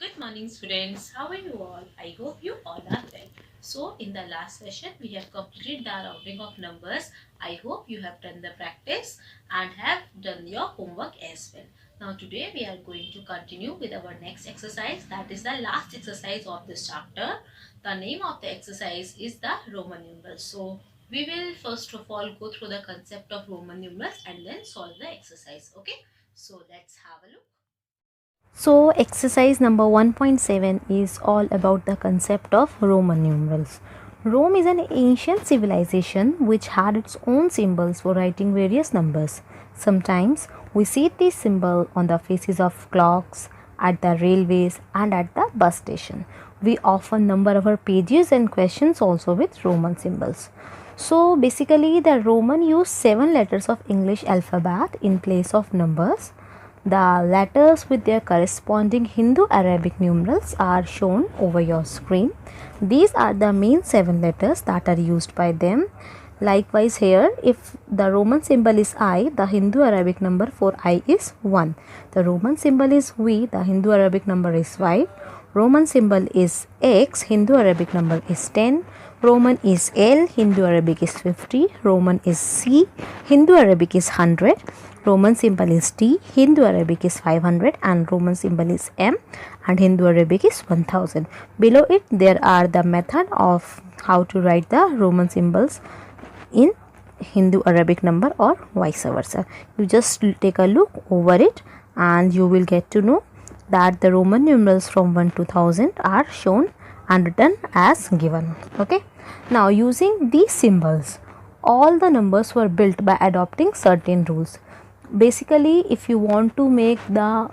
Good morning, students. How are you all? I hope you all are well. So, in the last session, we have completed the rounding of numbers. I hope you have done the practice and have done your homework as well. Now, today we are going to continue with our next exercise. That is the last exercise of this chapter. The name of the exercise is the Roman numerals. So, we will first of all go through the concept of Roman numerals and then solve the exercise. Okay. So, let's have a look. So, exercise number 1.7 is all about the concept of Roman numerals. Rome is an ancient civilization which had its own symbols for writing various numbers. Sometimes we see this symbol on the faces of clocks, at the railways, and at the bus station. We often number our pages and questions also with Roman symbols. So, basically, the Roman used 7 letters of English alphabet in place of numbers. The letters with their corresponding Hindu-Arabic numerals are shown over your screen. These are the main 7 letters that are used by them. Likewise here, if the Roman symbol is I, the Hindu-Arabic number for I is 1. The Roman symbol is V, the Hindu-Arabic number is 5. Roman symbol is X, Hindu-Arabic number is 10. Roman is L, Hindu-Arabic is 50. Roman is C, Hindu-Arabic is 100. Roman symbol is T, Hindu-Arabic is 500 and Roman symbol is M and Hindu-Arabic is 1000. Below it there are the method of how to write the Roman symbols in Hindu-Arabic number or vice versa. You just take a look over it and you will get to know that the Roman numerals from 1 to 1000 are shown and written as given. Okay. Now using these symbols, all the numbers were built by adopting certain rules. Basically, if you want to make the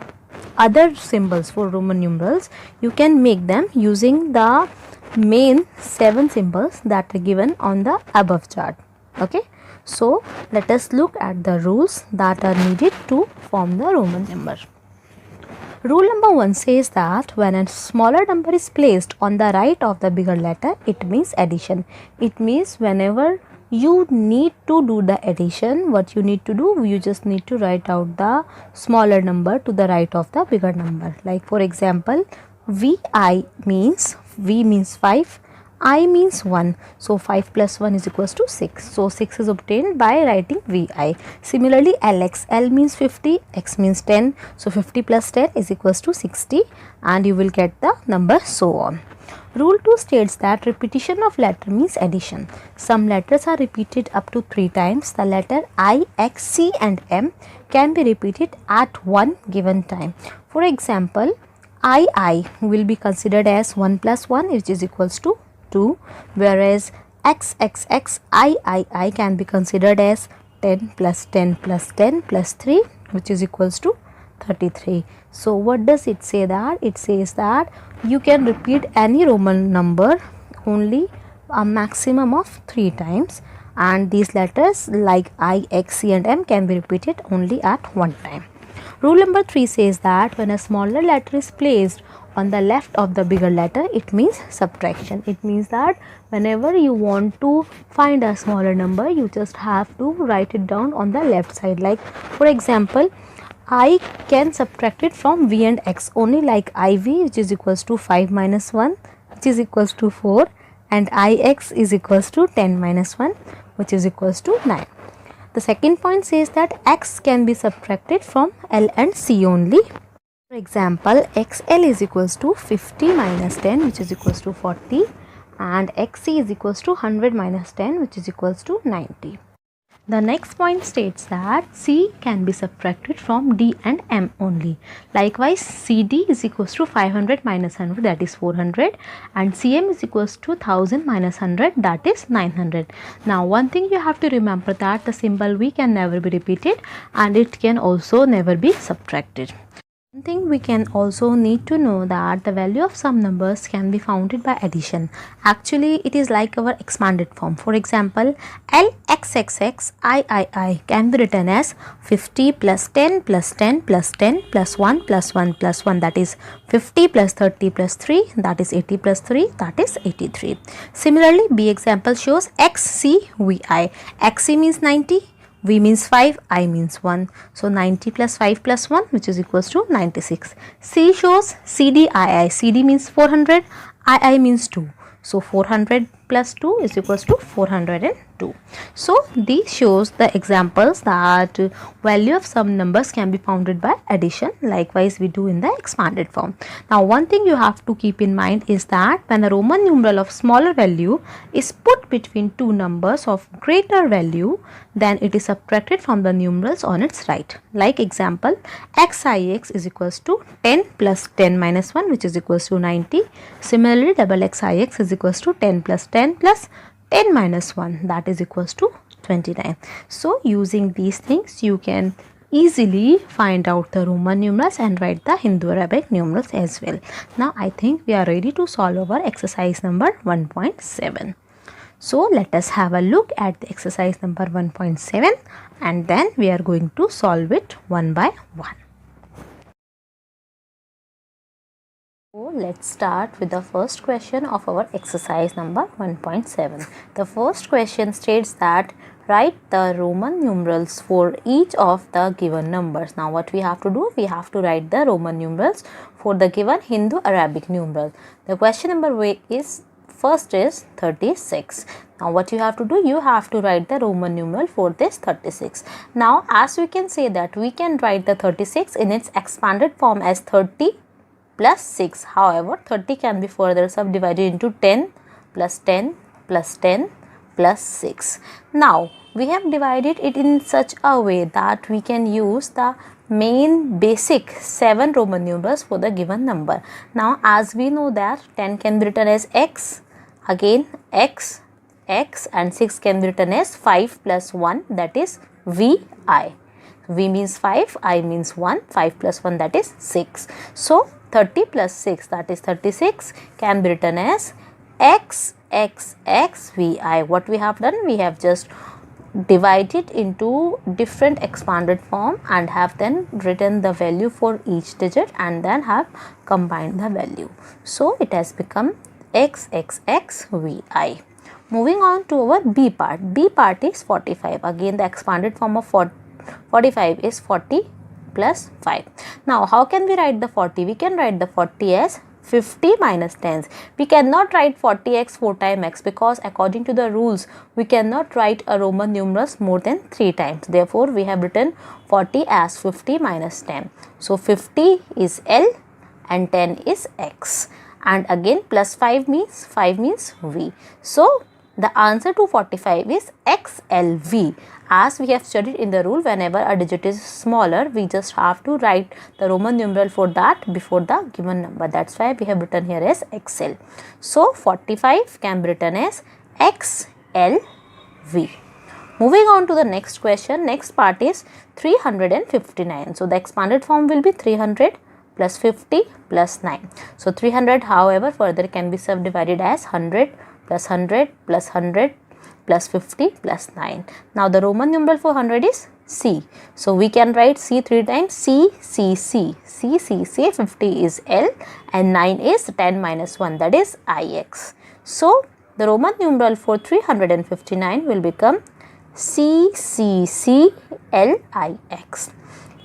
other symbols for Roman numerals, you can make them using the main 7 symbols that are given on the above chart. Okay, so let us look at the rules that are needed to form the Roman number. Rule number 1 says that when a smaller number is placed on the right of the bigger letter, it means addition. It means whenever you need to do the addition, what you need to do, you just need to write out the smaller number to the right of the bigger number. Like for example, Vi means, V means 5, I means 1. So 5 plus 1 is equals to 6. So 6 is obtained by writing Vi. Similarly, Lx, L means 50, X means 10. So 50 plus 10 is equals to 60 and you will get the number so on. Rule 2 states that repetition of letter means addition. Some letters are repeated up to 3 times. The letter I, X, C and M can be repeated at one given time. For example, I will be considered as 1 plus 1 which is equals to 2, whereas XXXII can be considered as 10 plus 10 plus 10 plus 3 which is equals to 33. So what does it say that? It says that you can repeat any Roman number only a maximum of 3 times and these letters like I, X, C and M can be repeated only at one time. Rule number 3 says that when a smaller letter is placed on the left of the bigger letter, it means subtraction. It means that whenever you want to find a smaller number, you just have to write it down on the left side. Like for example, I can subtract it from V and X only like IV which is equals to 5 minus 1 which is equals to 4 and IX is equals to 10 minus 1 which is equals to 9. The second point says that X can be subtracted from L and C only. For example, XL is equals to 50 minus 10 which is equals to 40 and XC is equals to 100 minus 10 which is equals to 90. The next point states that C can be subtracted from D and M only. Likewise, CD is equals to 500 minus 100 that is 400 and CM is equals to 1000 minus 100 that is 900. Now one thing you have to remember that the symbol V can never be repeated and it can also never be subtracted. One thing we can also need to know that the value of some numbers can be founded by addition. Actually, it is like our expanded form. For example, LXXXIII can be written as 50 plus 10 plus 10 plus 10 plus 1 plus 1 plus 1 that is 50 plus 30 plus 3 that is 80 plus 3 that is 83. Similarly, B example shows XCVI. XC means 90. V means 5, I means 1. So 90 plus 5 plus 1, which is equals to 96. C shows CDII. CD means 400, II means 2. So 400 plus 2 is equals to 402. So this shows the examples that value of some numbers can be founded by addition. Likewise we do in the expanded form. Now one thing you have to keep in mind is that when the Roman numeral of smaller value is put between two numbers of greater value, then it is subtracted from the numerals on its right. Like example, XIX is equals to 10 plus 10 minus 1, which is equals to 90. Similarly, double XIX is equals to 10 plus 10 plus 10 minus 1, that is equals to 29. So using these things you can easily find out the Roman numerals and write the Hindu-Arabic numerals as well. Now I think we are ready to solve our exercise number 1.7. So let us have a look at the exercise number 1.7 and then we are going to solve it one by one. So let's start with the first question of our exercise number 1.7. The first question states that write the Roman numerals for each of the given numbers. Now what we have to do? We have to write the Roman numerals for the given Hindu-Arabic numeral. The question number is first is 36. Now what you have to do? You have to write the Roman numeral for this 36. Now as we can say that we can write the 36 in its expanded form as 30 plus 6. However, 30 can be further subdivided into 10 plus 10 plus 10 plus 6. Now, we have divided it in such a way that we can use the main basic 7 Roman numerals for the given number. Now, as we know that 10 can be written as x, again x, x, and 6 can be written as 5 plus 1, that is vi. V means 5, I means 1, 5 plus 1, that is 6. So 30 plus 6, that is 36, can be written as x, x, x, vi. What we have done? We have just divided into different expanded form and have then written the value for each digit and then have combined the value. So it has become x, x, x, vi. Moving on to our B part. B part is 45. Again the expanded form of 45 is 40 plus 5. Now how can we write the 40? We can write the 40 as 50 minus 10. We cannot write 40x 4 times x because according to the rules we cannot write a Roman numerals more than 3 times. Therefore we have written 40 as 50 minus 10. So 50 is L and 10 is x, and again plus 5 means v. So the answer to 45 is XLV. As we have studied in the rule, whenever a digit is smaller, we just have to write the Roman numeral for that before the given number. That's why we have written here as XL. So 45 can be written as XLV. Moving on to the next question. Next part is 359. So the expanded form will be 300 plus 50 plus 9. So 300, however, further can be subdivided as 100 plus 100 plus 100 plus 50 plus 9. Now the Roman numeral for 100 is C. So we can write C 3 times, C, C, C, C, C, C, 50 is L and 9 is 10 minus 1, that is IX. So the Roman numeral for 359 will become C, C, C, L, I, X.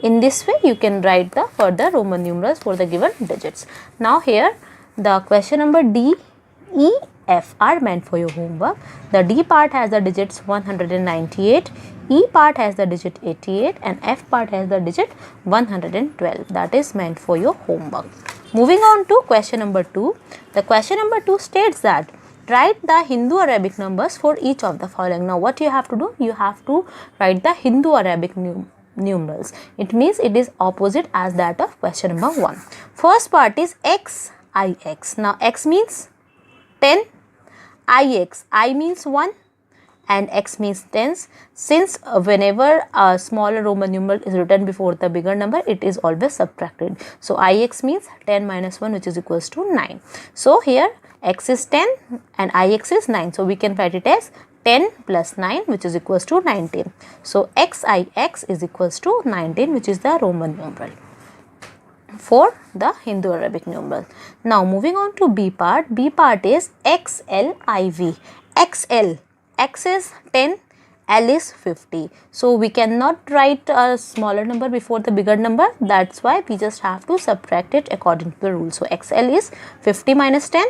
In this way you can write the further Roman numerals for the given digits. Now here the question number D, E, F are meant for your homework. The D part has the digits 198, E part has the digit 88 and F part has the digit 112. That is meant for your homework. Moving on to question number 2. The question number 2 states that write the Hindu-Arabic numbers for each of the following. Now what you have to do? You have to write the Hindu-Arabic numerals. It means it is opposite as that of question number 1. First part is X, I, X. Now X means 10, IX, I means 1 and X means 10s. Since whenever a smaller Roman numeral is written before the bigger number, it is always subtracted. So IX means 10 minus 1, which is equals to 9. So here X is 10 and IX is 9. So we can write it as 10 plus 9, which is equals to 19. So XIX is equals to 19, which is the Roman numeral for the Hindu-Arabic numeral. Now moving on to B part. B part is XLIV. XL, X is 10 L is 50. So we cannot write a smaller number before the bigger number. That's why we just have to subtract it according to the rule. So XL is 50 minus 10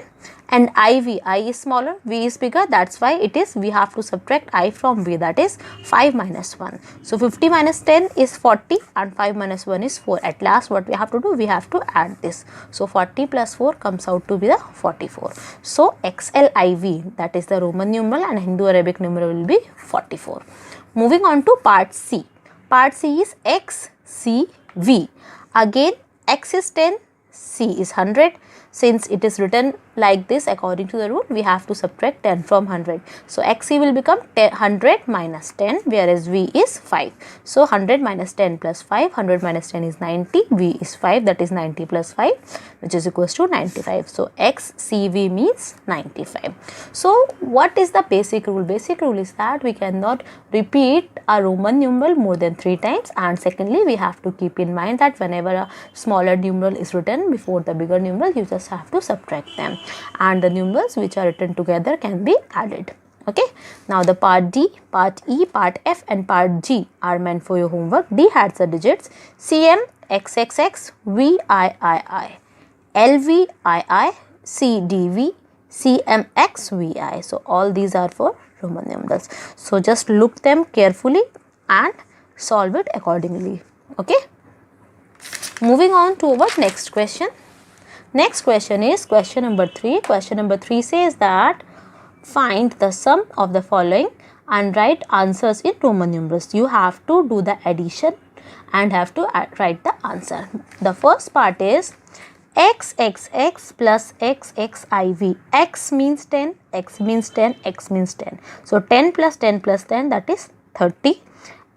and IV, I is smaller, V is bigger. That's why it is, we have to subtract I from V, that is 5 minus 1. So 50 minus 10 is 40 and 5 minus 1 is 4. At last what we have to do, we have to add this. So 40 plus 4 comes out to be the 44. So XLIV, that is the Roman numeral, and Hindu Arabic numeral will be 44. Moving on to part C. Part C is XCV. Again X is 10, C is 100. Since it is written like this according to the rule, we have to subtract 10 from 100. So XC will become 100 minus 10, whereas V is 5. So 100 minus 10 plus 5, 100 minus 10 is 90, V is 5, that is 90 plus 5, which is equals to 95. So XCV means 95. So what is the basic rule? Basic rule is that we cannot repeat a Roman numeral more than 3 times, and secondly we have to keep in mind that whenever a smaller numeral is written before the bigger numeral, you just have to subtract them, and the numerals which are written together can be added. Okay, now the part D, part E, part F and part G are meant for your homework. D has the digits CM, XXX, VIII, LVII, CDV, CMXVI. So all these are for Roman numerals. So just look them carefully and solve it accordingly. Okay, moving on to our next question. Next question is question number 3. Question number 3 says that find the sum of the following and write answers in Roman numerals. You have to do the addition and have to write the answer. The first part is XXX plus XXIV. X means 10, X means 10, X means 10. So 10 plus 10 plus 10, that is 30.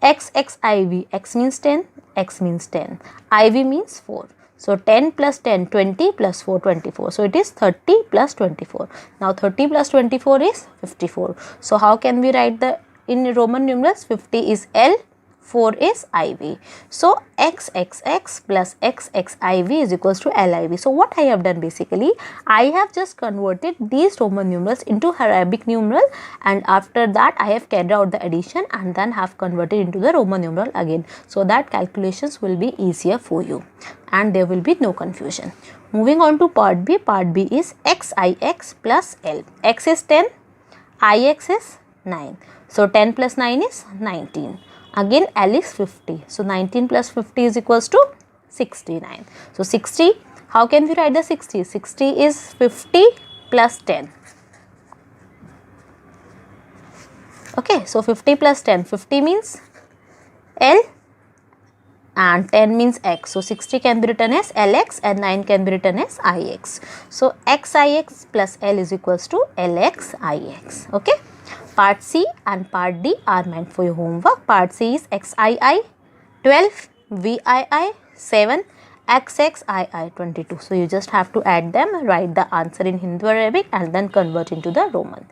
XXIV, X means 10, X means 10, IV means 4. So 10 plus 10, 20 plus 4, 24. So it is 30 plus 24. Now 30 plus 24 is 54. So how can we write the in Roman numerals? 50 is L, 4 is IV. So XXX plus XXIV is equals to LIV. So what I have done basically, I have just converted these Roman numerals into Arabic numeral, and after that I have carried out the addition and then have converted into the Roman numeral again, so that calculations will be easier for you and there will be no confusion. Moving on to part B. Part B is XIX plus L. X is 10, IX is 9. So 10 plus 9 is 19. Again L is 50. So 19 plus 50 is equals to 69. So 60, how can we write the 60? 60 is 50 plus 10. Okay, so 50 plus 10. 50 means L and 10 means X. So 60 can be written as LX and 9 can be written as IX. So XIX plus L is equals to LXIX. Okay. Part C and part D are meant for your homework. Part C is XII 12, VII 7, XXII 22. So you just have to add them, write the answer in Hindu Arabic and then convert into the Roman.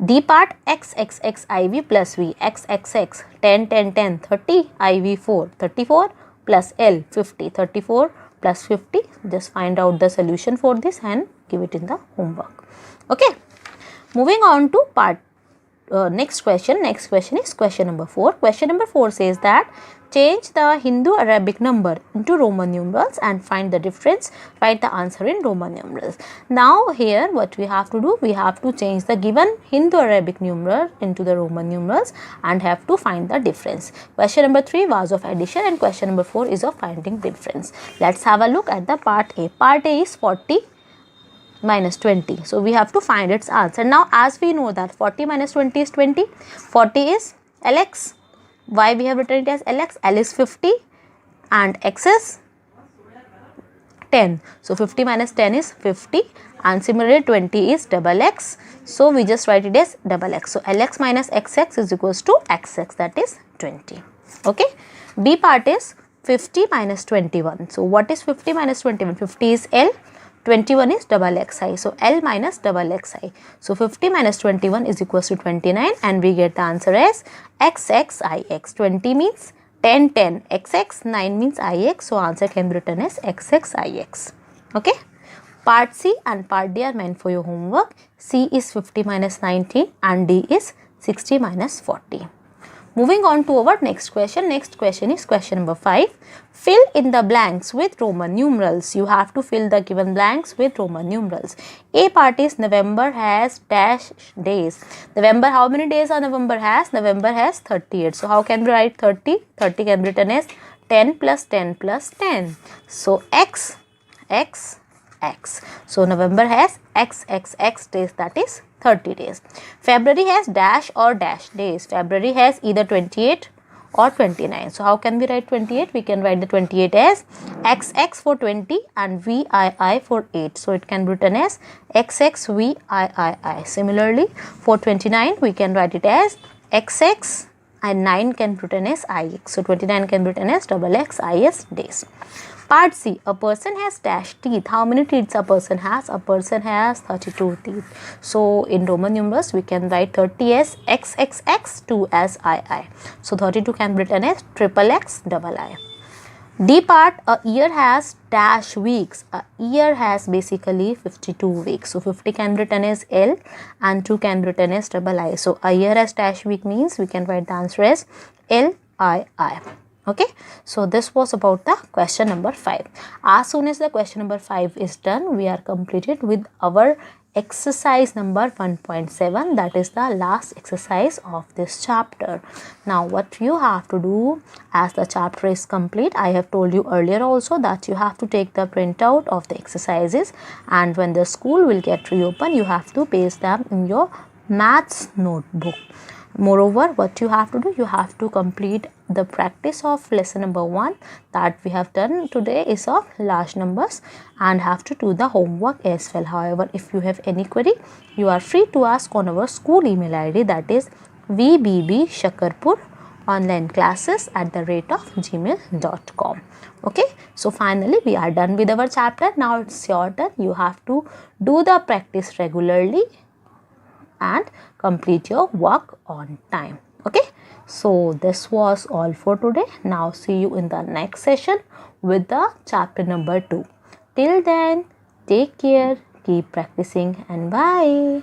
D part XXXIV plus V, XXX 10, 10, 10, 30, IV 4, 34 plus L 50, 34 plus 50. Just find out the solution for this and give it in the homework. Okay. Moving on to part next question. Next question is question number 4. Question number 4 says that change the Hindu Arabic number into Roman numerals and find the difference. Write the answer in Roman numerals. Now here what we have to do, we have to change the given Hindu Arabic numeral into the Roman numerals and have to find the difference. Question number 3 was of addition and question number 4 is of finding difference. Let's have a look at the part A. Part A is 40 minus 20. So we have to find its answer. Now as we know that 40 minus 20 is 20. 40 is LX. Why we have written it as LX? L is 50 and X is 10. So 50 minus 10 is 50 and similarly 20 is double X. So we just write it as double X. So LX minus XX is equals to XX, that is 20. Okay. B part is 50 minus 21. So what is 50 minus 21? 50 is L. 21 is double xi. So L minus double xi. So 50 minus 21 is equals to 29 and we get the answer as XXIX. 20 means 10, 10. XX, 9 means IX. So answer can be written as XXIX. Okay. Part C and part D are meant for your homework. C is 50 minus 19 and D is 60 minus 40. Moving on to our next question. Next question is question number 5. Fill in the blanks with Roman numerals. You have to fill the given blanks with Roman numerals. A part is November has dash days. November, how many days are November has? November has 38. So how can we write 30? 30 can be written as 10 plus 10 plus 10. So x. So November has x days, that is 30 days. February has dash or dash days. February has either 28 or 29. So how can we write 28? We can write the 28 as XX for 20 and VII for 8. So it can be written as XXVIII. Similarly, for 29 we can write it as XX and 9 can be written as IX. So 29 can be written as XXIS days. Part C. A person has dash teeth. How many teeth a person has? A person has 32 teeth. So in Roman numerals we can write 30 as XXX, 2 as II. So 32 can be written as XXXII. D part. A year has dash weeks. A year has basically 52 weeks. So 50 can be written as L and 2 can be written as II. So a year has dash week means we can write the answer as LII. Okay, so this was about the question number 5. As soon as the question number 5 is done, we are completed with our exercise number 1.7. that is the last exercise of this chapter. Now what you have to do, as the chapter is complete, I have told you earlier also that you have to take the printout of the exercises, and when the school will get reopened, you have to paste them in your maths notebook. Moreover, what you have to do, you have to complete the practice of lesson number 1 that we have done today is of large numbers, and have to do the homework as well. However, if you have any query, you are free to ask on our school email ID, that is vbbshakarpuronlineclasses@gmail.com. Okay, so finally we are done with our chapter. Now it's your turn. You have to do the practice regularly and complete your work on time. Okay, so this was all for today. Now see you in the next session with the chapter number 2. Till then, take care, keep practicing, and bye.